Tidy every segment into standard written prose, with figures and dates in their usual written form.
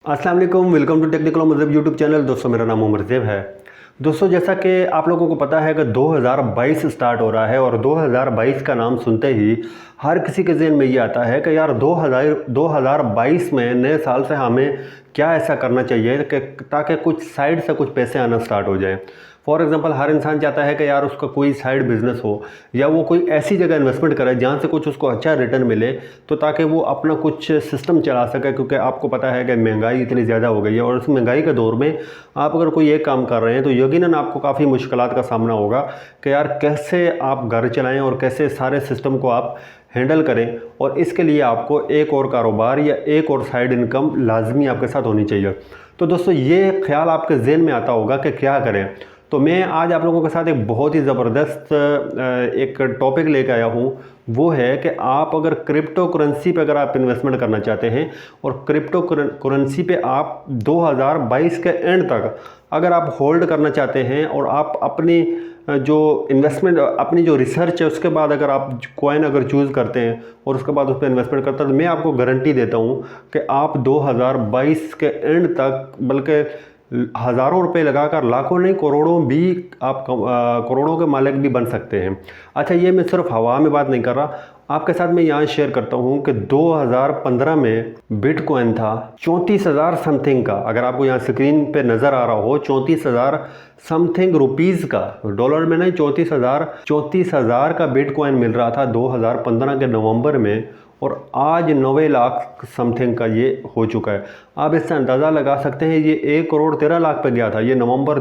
अस्सलाम वालेकुम, welcome to technical मज़हब यूट्यूब चैनल। दोस्तों मेरा नाम उमर ज़ेब है। दोस्तों जैसा कि आप लोगों को पता है कि 2022 स्टार्ट हो रहा है और 2022 का नाम सुनते ही हर किसी के ज़हन में ये आता है कि यार 2022 में नए साल से हमें क्या ऐसा करना चाहिए कि ताकि कुछ साइड से कुछ पैसे आना स्टार्ट हो जाए। फॉर एग्ज़ाम्पल हर इंसान चाहता है कि यार उसका कोई साइड बिज़नेस हो या वो कोई ऐसी जगह इन्वेस्टमेंट करे जहाँ से कुछ उसको अच्छा रिटर्न मिले, तो ताकि वो अपना कुछ सिस्टम चला सके। क्योंकि आपको पता है कि महंगाई इतनी ज़्यादा हो गई है और इस महंगाई के दौर में आप अगर कोई एक काम कर रहे हैं तो यकीनन आपको काफ़ी मुश्किलात का सामना होगा कि यार कैसे आप घर चलाएँ और कैसे सारे सिस्टम को आप हैंडल करें। और इसके लिए आपको एक और कारोबार या एक और साइड इनकम लाजमी आपके साथ होनी चाहिए। तो दोस्तों ये ख्याल आपके जहन में आता होगा कि क्या करें। तो मैं आज आप लोगों के साथ एक बहुत ही ज़बरदस्त एक टॉपिक लेकर आया हूँ। वो है कि आप अगर क्रिप्टो करेंसी पे अगर आप इन्वेस्टमेंट करना चाहते हैं और क्रिप्टो करेंसी पे आप 2022 के एंड तक अगर आप होल्ड करना चाहते हैं और आप अपनी जो इन्वेस्टमेंट अपनी जो रिसर्च है उसके बाद अगर आप कॉइन अगर चूज़ करते हैं और उसके बाद उस पर इन्वेस्टमेंट करते हैं, तो मैं आपको गारंटी देता हूँ कि आप 2022 के एंड तक बल्कि हज़ारों रुपए लगाकर लाखों नहीं करोड़ों भी आप करोड़ों के मालिक भी बन सकते हैं। अच्छा, ये मैं सिर्फ हवा में बात नहीं कर रहा, आपके साथ मैं यहाँ शेयर करता हूँ कि 2015 में बिटकॉइन था 34,000 समथिंग का। अगर आपको यहाँ स्क्रीन पे नज़र आ रहा हो 34,000 समथिंग रुपीज़ का, डॉलर में नहीं, 34,000 का बिटकॉइन मिल रहा था 2015 के नवंबर में, और आज 90 लाख समथिंग का ये हो चुका है। आप इससे अंदाज़ा लगा सकते हैं ये 1,13,00,000 पे गया था। ये नवंबर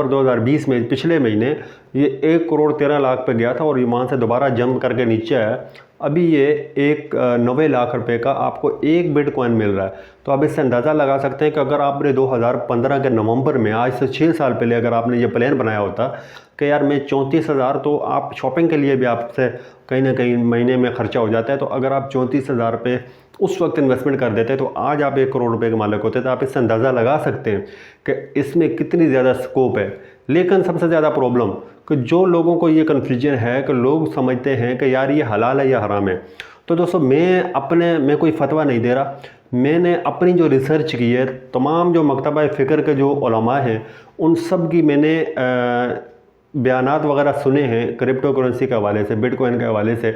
2020 में पिछले महीने ये 1,13,00,000 पे गया था और ये वहाँ से दोबारा जंप करके नीचे आया। अभी ये 90 लाख रुपए का आपको एक बिटकॉइन मिल रहा है। तो आप इससे अंदाज़ा लगा सकते हैं कि अगर आपने 2015 के नवंबर में, आज से 6 साल पहले अगर आपने ये प्लान बनाया होता कि यार मैं 34,000, तो आप शॉपिंग के लिए भी आपसे कहीं ना कहीं महीने में ख़र्चा हो जाता है, तो अगर आप 34,000 पे उस वक्त इन्वेस्टमेंट कर देते तो आज आप 1 करोड़ रुपए के मालिक होते। तो आप इससे अंदाज़ा लगा सकते हैं कि इसमें कितनी ज़्यादा स्कोप है। लेकिन सबसे ज़्यादा प्रॉब्लम कि जो लोगों को ये कन्फ्यूजन है कि लोग समझते हैं कि यार ये हलाल है या हराम है। तो दोस्तों मैं कोई फतवा नहीं दे रहा, मैंने अपनी जो रिसर्च की है, तमाम जो मकतबा फ़िक्र के जो उलमा हैं उन सब की मैंने बयानात वगैरह सुने हैं क्रिप्टो करेंसी के हवाले से, बिटकॉइन के हवाले से।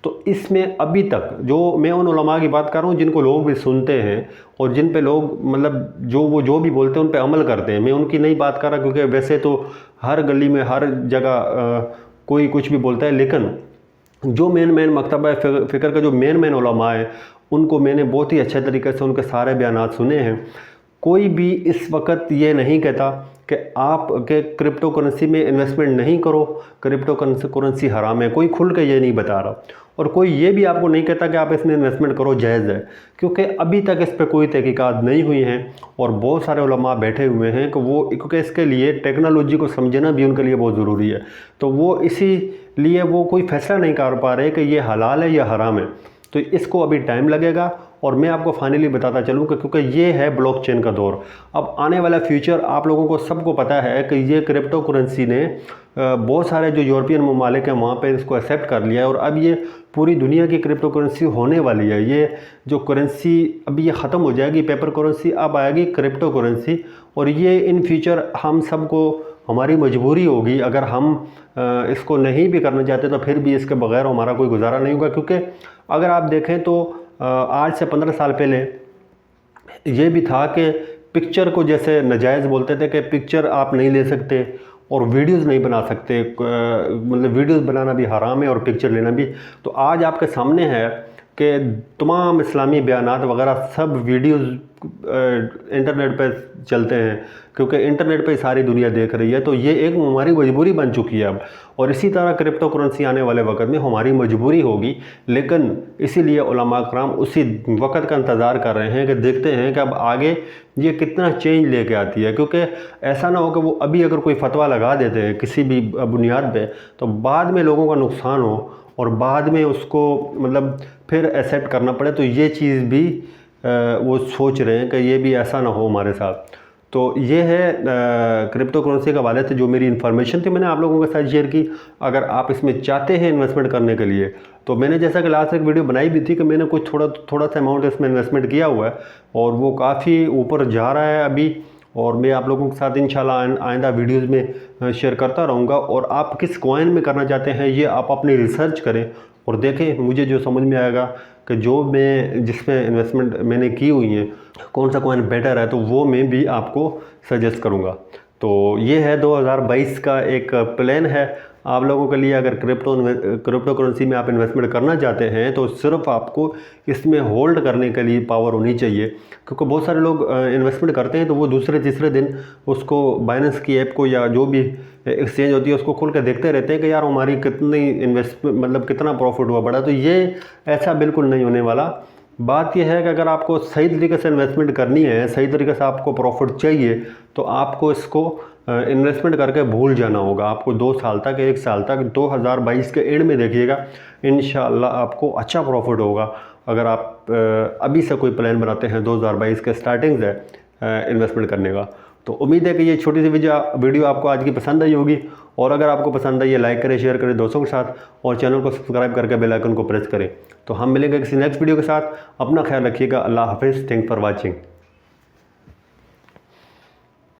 तो इसमें अभी तक जो मैं उन उलमा की बात कर रहा हूँ जिनको लोग भी सुनते हैं और जिन पे लोग मतलब जो भी बोलते हैं उन पे अमल करते हैं, मैं उनकी नहीं बात कर रहा, क्योंकि वैसे तो हर गली में हर जगह कोई कुछ भी बोलता है। लेकिन जो मेन मकतबा फ़िक्र का जो मेन उलमा है उनको मैंने बहुत ही अच्छे तरीके से उनके सारे बयानात सुने हैं। कोई भी इस वक्त ये नहीं कहता कि आप के क्रिप्टो करेंसी में इन्वेस्टमेंट नहीं करो, क्रिप्टो करेंसी हराम है, कोई खुल के ये नहीं बता रहा। और कोई ये भी आपको नहीं कहता कि आप इसमें इन्वेस्टमेंट करो, जायज़ है, क्योंकि अभी तक इस पर कोई तहकीकात नहीं हुई हैं। और बहुत सारे उलमा बैठे हुए हैं कि वो, क्योंकि इसके लिए टेक्नोलॉजी को समझना भी उनके लिए बहुत ज़रूरी है, तो वो इसीलिए वो कोई फ़ैसला नहीं कर पा रहे कि ये हलाल है या हराम है। तो इसको अभी टाइम लगेगा। और मैं आपको फाइनली बताता चलूँ कि क्योंकि ये है ब्लॉकचेन का दौर, अब आने वाला फ्यूचर आप लोगों को सबको पता है कि ये क्रिप्टो करेंसी ने बहुत सारे जो यूरोपियन ममालिक हैं वहाँ पे इसको एक्सेप्ट कर लिया है और अब ये पूरी दुनिया की क्रिप्टो करेंसी होने वाली है। ये जो करेंसी अभी ये ख़त्म हो जाएगी, पेपर करेंसी, अब आएगी क्रिप्टो करेंसी। और ये इन फ्यूचर हम सबको, हमारी मजबूरी होगी, अगर हम इसको नहीं भी करना चाहते तो फिर भी इसके बगैर हमारा कोई गुजारा नहीं होगा। क्योंकि अगर आप देखें तो आज से 15 साल पहले ये भी था कि पिक्चर को जैसे नाजायज़ बोलते थे कि पिक्चर आप नहीं ले सकते और वीडियोस नहीं बना सकते, मतलब वीडियोस बनाना भी हराम है और पिक्चर लेना भी। तो आज आपके सामने है कि तमाम इस्लामी बयानात वगैरह सब वीडियोस इंटरनेट पर चलते हैं, क्योंकि इंटरनेट पे सारी दुनिया देख रही है। तो ये एक हमारी मजबूरी बन चुकी है अब। और इसी तरह क्रिप्टो करेंसी आने वाले वक्त में हमारी मजबूरी होगी। लेकिन इसीलिए उलमा कराम उसी वक्त का इंतज़ार कर रहे हैं कि देखते हैं कि अब आगे ये कितना चेंज लेके आती है। क्योंकि ऐसा ना हो कि वो अभी अगर कोई फतवा लगा देते हैं किसी भी बुनियाद पे, तो बाद में लोगों का नुकसान हो और बाद में उसको मतलब फिर एक्सेप्ट करना पड़े। तो ये चीज़ भी वो सोच रहे हैं कि ये भी ऐसा ना हो हमारे साथ। तो ये है क्रिप्टो करेंसी का वालेट जो मेरी इन्फॉर्मेशन थी मैंने आप लोगों के साथ शेयर की। अगर आप इसमें चाहते हैं इन्वेस्टमेंट करने के लिए तो मैंने जैसा कि लास्ट एक वीडियो बनाई भी थी कि मैंने कुछ थोड़ा सा अमाउंट इसमें इन्वेस्टमेंट किया हुआ है और वो काफ़ी ऊपर जा रहा है अभी, और मैं आप लोगों के साथ इंशाल्लाह आइंदा वीडियोज़ में शेयर करता रहूँगा। और आप किस कॉइन में करना चाहते हैं ये आप अपनी रिसर्च करें और देखें, मुझे जो समझ में आएगा कि जो मैं जिसमें इन्वेस्टमेंट मैंने की हुई है कौन सा कॉइन बेटर है तो वो मैं भी आपको सजेस्ट करूँगा। तो ये है 2022 का एक प्लान है आप लोगों के लिए। अगर क्रिप्टो करेंसी में आप इन्वेस्टमेंट करना चाहते हैं तो सिर्फ आपको इसमें होल्ड करने के लिए पावर होनी चाहिए, क्योंकि बहुत सारे लोग इन्वेस्टमेंट करते हैं तो वो दूसरे तीसरे दिन उसको बाइनेंस की ऐप को या जो भी एक्सचेंज होती है उसको खोल कर देखते रहते हैं कि यार हमारी कितनी इन्वेस्टमेंट मतलब कितना प्रॉफिट हुआ बड़ा। तो ये ऐसा बिल्कुल नहीं होने वाला। बात यह है कि अगर आपको सही तरीके से इन्वेस्टमेंट करनी है, सही तरीके से आपको प्रॉफिट चाहिए तो आपको इसको इन्वेस्टमेंट करके भूल जाना होगा। आपको 2 साल तक 1 साल तक 2022 के एंड में देखिएगा इंशाल्लाह आपको अच्छा प्रॉफिट होगा। अगर आप अभी से कोई प्लान बनाते हैं 2022 के स्टार्टिंग से इन्वेस्टमेंट करने का, तो उम्मीद है कि ये छोटी सी वीडियो आपको आज की पसंद आई होगी। और अगर आपको पसंद आई है लाइक करें, शेयर करें दोस्तों के साथ और चैनल को सब्सक्राइब करके बेल आइकन को प्रेस करें। तो हम मिलेंगे किसी नेक्स्ट वीडियो के साथ। अपना ख्याल रखिएगा। अल्लाह हाफिज़। Thanks for watching.